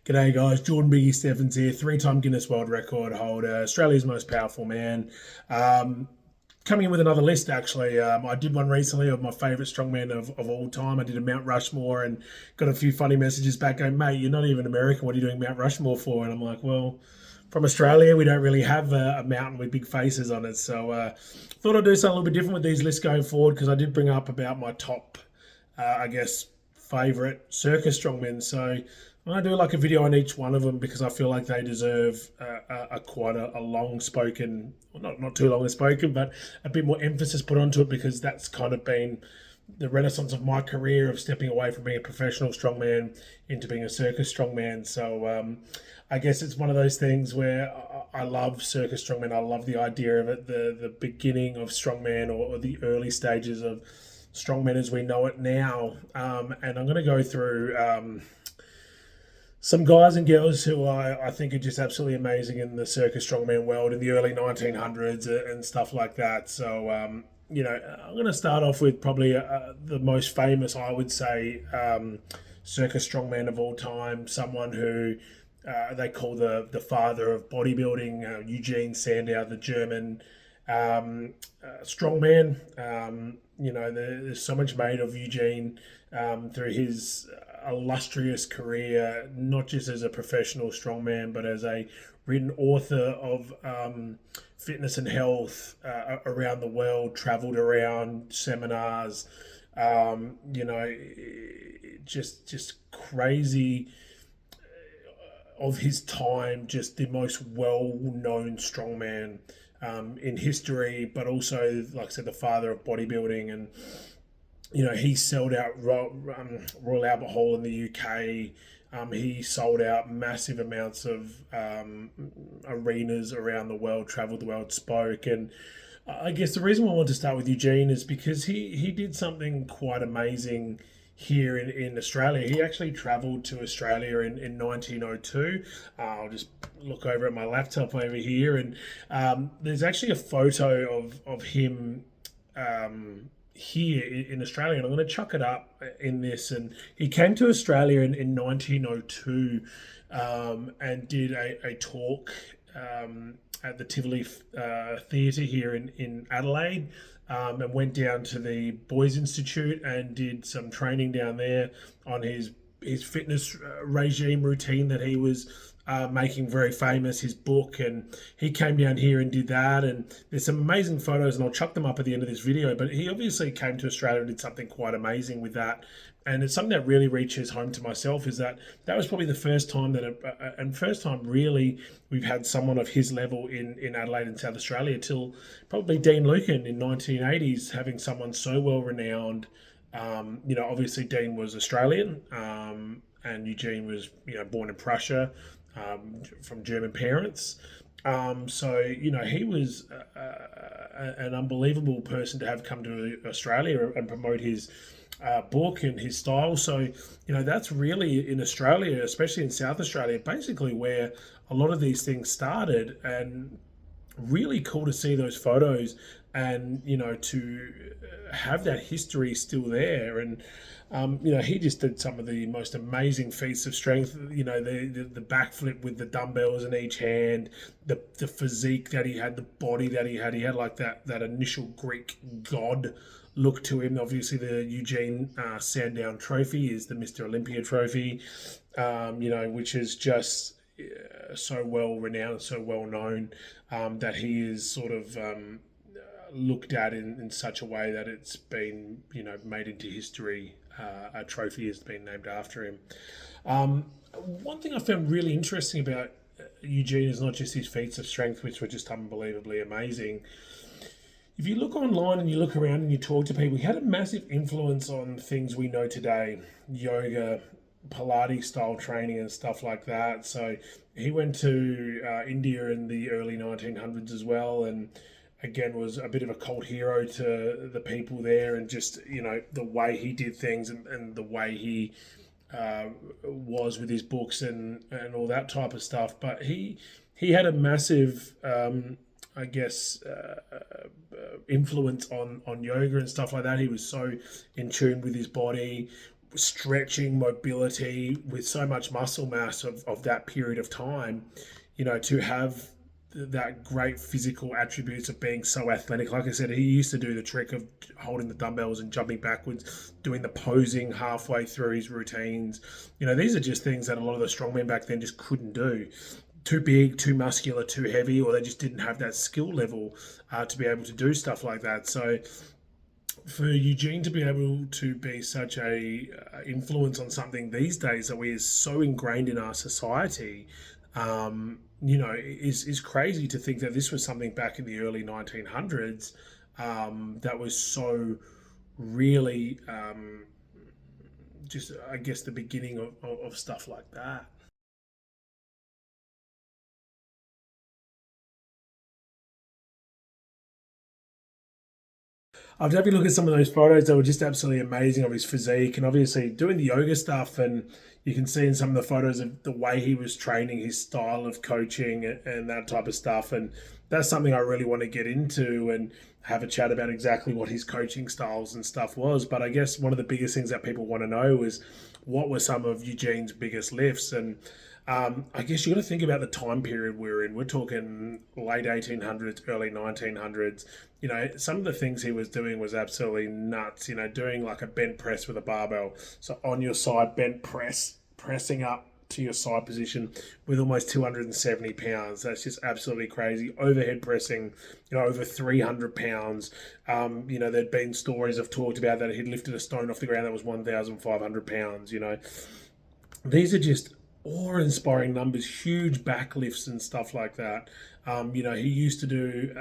G'day guys, Jordan Biggie Steffens here, three-time Guinness World Record holder, Australia's most powerful man. Um, Coming in with another list actually. I did one recently of my favourite strongman of all time. I did a Mount Rushmore and got a few funny messages back going, mate, you're not even American, what are you doing Mount Rushmore for? And I'm like, well, from Australia, we don't really have a mountain with big faces on it. So thought I'd do something a little bit different with these lists going forward because I did bring up about my top, favourite circus strongmen. So I do like a video on each one of them because I feel like they deserve quite a long spoken, well, not too long spoken, but a bit more emphasis put onto it because that's kind of been the renaissance of my career of stepping away from being a professional strongman into being a circus strongman. So I guess it's one of those things where I love circus strongman. I love the idea of it, the beginning of strongman or the early stages of strongman as we know it now. And I'm going to go through some guys and girls who I think are just absolutely amazing in the circus strongman world in the early 1900s and stuff like that. So, I'm going to start off with probably the most famous, I would say, circus strongman of all time, someone who they call the father of bodybuilding, Eugen Sandow, the German strongman. There's so much made of Eugene through his illustrious career, not just as a professional strongman, but as a written author of fitness and health around the world, traveled around seminars, just crazy of his time, just the most well-known strongman in history, but also, like I said, the father of bodybuilding. And he sold out Royal Albert Hall in the UK. He sold out massive amounts of arenas around the world, traveled the world, spoke. And I guess the reason why I want to start with Eugene is because he did something quite amazing here in Australia. He actually travelled to Australia in 1902. I'll just look over at my laptop over here, and there's actually a photo of him here in Australia, and I'm going to chuck it up in this. And he came to Australia in 1902 and did a talk at the Tivoli Theatre here in Adelaide, and went down to the Boys Institute and did some training down there on his fitness regime routine that he was making very famous, his book. And he came down here and did that, and there's some amazing photos, and I'll chuck them up at the end of this video. But he obviously came to Australia and did something quite amazing with that. And it's something that really reaches home to myself, is that was probably the first time and first time really we've had someone of his level in Adelaide and South Australia, till probably Dean Lucan in 1980s, having someone so well renowned. Obviously Dean was Australian, and Eugene was, born in Prussia, from German parents. He was an unbelievable person to have come to Australia and promote his book and his style. So, that's really in Australia, especially in South Australia, basically where a lot of these things started. And really cool to see those photos and, to have that history still there. And, he just did some of the most amazing feats of strength, the backflip with the dumbbells in each hand, the physique that he had, the body that he had like that initial Greek god look to him. Obviously, the Eugen Sandow trophy is the Mr. Olympia trophy, which is just so well renowned, so well known, that he is sort of looked at in such a way that it's been, made into history. A trophy has been named after him. One thing I found really interesting about Eugene is not just his feats of strength, which were just unbelievably amazing. If you look online and you look around and you talk to people, he had a massive influence on things we know today: yoga, Pilates style training and stuff like that. So he went to India in the early 1900s as well, and again was a bit of a cult hero to the people there. And just, the way he did things and the way he was with his books and all that type of stuff. But he had a massive influence on yoga and stuff like that. He was so in tune with his body, stretching, mobility, with so much muscle mass of that period of time, to have that great physical attributes of being so athletic. Like I said, he used to do the trick of holding the dumbbells and jumping backwards, doing the posing halfway through his routines. These are just things that a lot of the strongmen back then just couldn't do. Too big, too muscular, too heavy, or they just didn't have that skill level to be able to do stuff like that. So for Eugene to be able to be such a influence on something these days that we is so ingrained in our society, is crazy to think that this was something back in the early 1900s that was so really just, I guess, the beginning of stuff like that. I've definitely looked at some of those photos that were just absolutely amazing of his physique, and obviously doing the yoga stuff. And you can see in some of the photos of the way he was training, his style of coaching, and that type of stuff. And that's something I really want to get into and have a chat about exactly what his coaching styles and stuff was. But I guess one of the biggest things that people want to know is what were some of Eugene's biggest lifts. And I guess you got to think about the time period we're in. We're talking late 1800s, early 1900s. Some of the things he was doing was absolutely nuts. Doing like a bent press with a barbell. So on your side, bent press, pressing up to your side position with almost 270 pounds. That's just absolutely crazy. Overhead pressing, over 300 pounds. There'd been stories I've talked about that he'd lifted a stone off the ground that was 1,500 pounds. These are just awe-inspiring numbers, huge backlifts and stuff like that. He used to do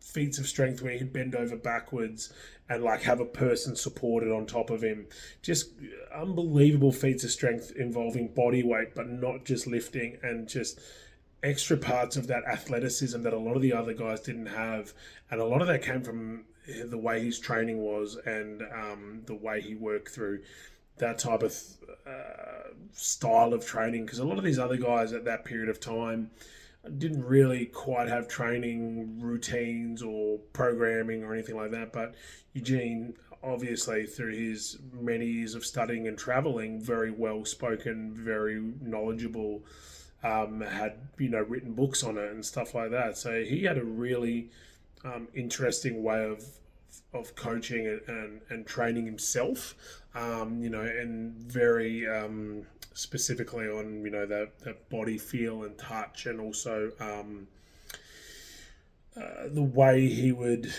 feats of strength where he'd bend over backwards and like have a person supported on top of him. Just unbelievable feats of strength involving body weight, but not just lifting, and just extra parts of that athleticism that a lot of the other guys didn't have. And a lot of that came from the way his training was, and the way he worked through that type of style of training, because a lot of these other guys at that period of time didn't really quite have training routines or programming or anything like that. But Eugene, obviously, through his many years of studying and traveling, very well spoken, very knowledgeable, had written books on it and stuff like that. So he had a really interesting way of coaching and training himself, and very specifically on that body feel and touch, and also the way he would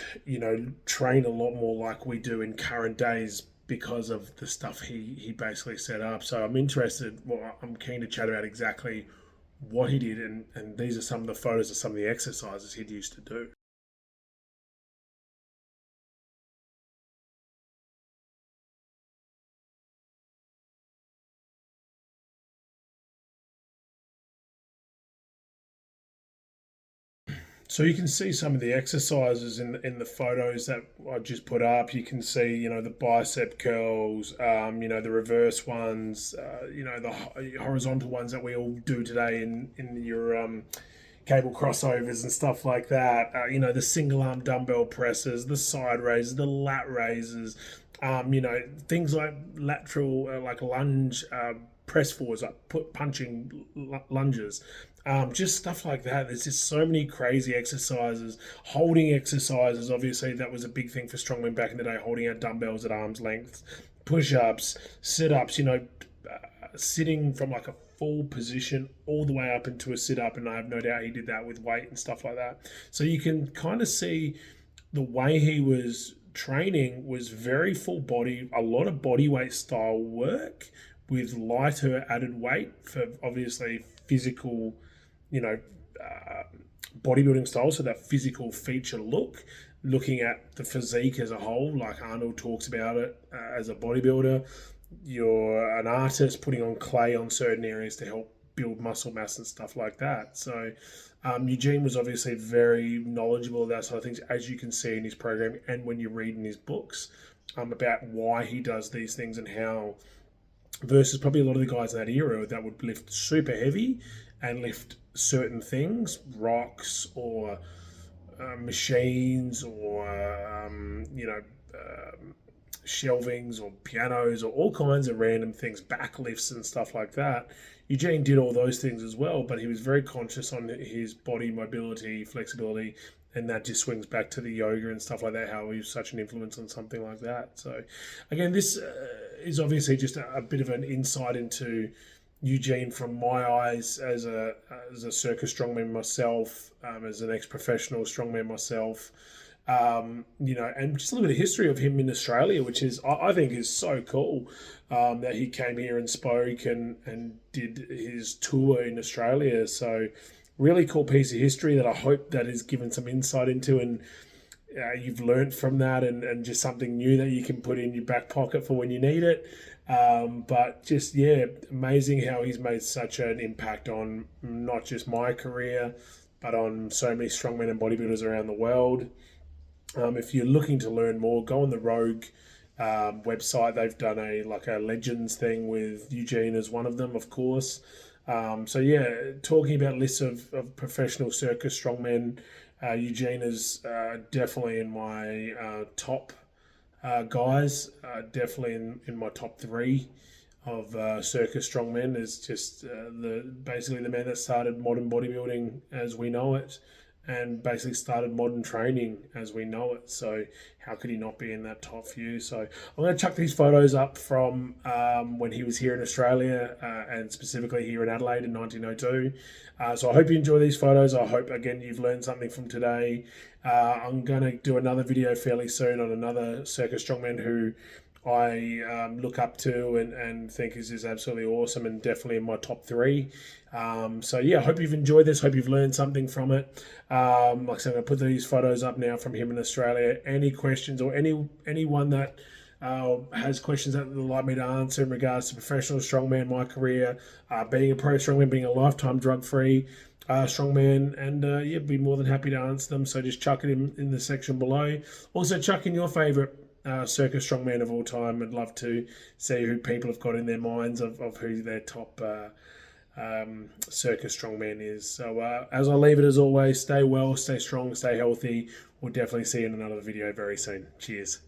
train a lot more like we do in current days because of the stuff he basically set up. So I'm interested. Well, I'm keen to chat about exactly what he did, and these are some of the photos of some of the exercises he'd used to do. So you can see some of the exercises in the photos that I just put up. You can see, the bicep curls, the reverse ones, the horizontal ones that we all do today in your cable crossovers and stuff like that. The single arm dumbbell presses, the side raises, the lat raises, things like lateral, like lunge, press forwards, like punching lunges. Just stuff like that. There's just so many crazy exercises. Holding exercises, obviously, that was a big thing for strongmen back in the day, holding our dumbbells at arm's length. Push ups, sit ups, sitting from like a full position all the way up into a sit up. And I have no doubt he did that with weight and stuff like that. So you can kind of see the way he was training was very full body, a lot of body weight style work with lighter added weight for obviously physical, you know, uh, bodybuilding style. So that physical feature look, looking at the physique as a whole, like Arnold talks about it as a bodybuilder. You're an artist putting on clay on certain areas to help build muscle mass and stuff like that. So Eugene was obviously very knowledgeable of that sort of things, as you can see in his program and when you read in his books about why he does these things and how, versus probably a lot of the guys in that era that would lift super heavy and lift certain things, rocks or machines or, shelvings or pianos or all kinds of random things, backlifts and stuff like that. Eugene did all those things as well, but he was very conscious on his body mobility, flexibility, and that just swings back to the yoga and stuff like that, how he was such an influence on something like that. So, again, this is obviously just a bit of an insight into Eugene from my eyes as a circus strongman myself, as an ex-professional strongman myself. And just a little bit of history of him in Australia, which is I think is so cool, that he came here and spoke and did his tour in Australia. So really cool piece of history that I hope that is given some insight into, and you've learned from that, and just something new that you can put in your back pocket for when you need it. But just, yeah, amazing how he's made such an impact on not just my career, but on so many strongmen and bodybuilders around the world. If you're looking to learn more, go on the Rouge website. They've done a legends thing with Eugene as one of them, of course. So yeah, talking about lists of professional circus strongmen, Eugene is definitely in my top guys. Definitely in my top three of circus strongmen. Is just basically the man that started modern bodybuilding as we know it, and basically started modern training as we know it. So how could he not be in that top few? So I'm going to chuck these photos up from when he was here in Australia, and specifically here in Adelaide in 1902. So I hope you enjoy these photos. I hope, again, you've learned something from today. I'm going to do another video fairly soon on another circus strongman who I look up to and think is absolutely awesome, and definitely in my top three. So yeah, I hope you've enjoyed this. Hope you've learned something from it. Like I said, I'm going to put these photos up now from him in Australia. Any questions, or anyone that has questions that they'd like me to answer in regards to professional strongman, my career, being a pro strongman, being a lifetime drug-free strongman, and yeah, be more than happy to answer them. So just chuck it in the section below. Also, chuck in your favourite circus strongman of all time. I'd love to see who people have got in their minds of who their top circus strongman is. So as I leave it, as always, stay well, stay strong, stay healthy. We'll definitely see you in another video very soon. Cheers.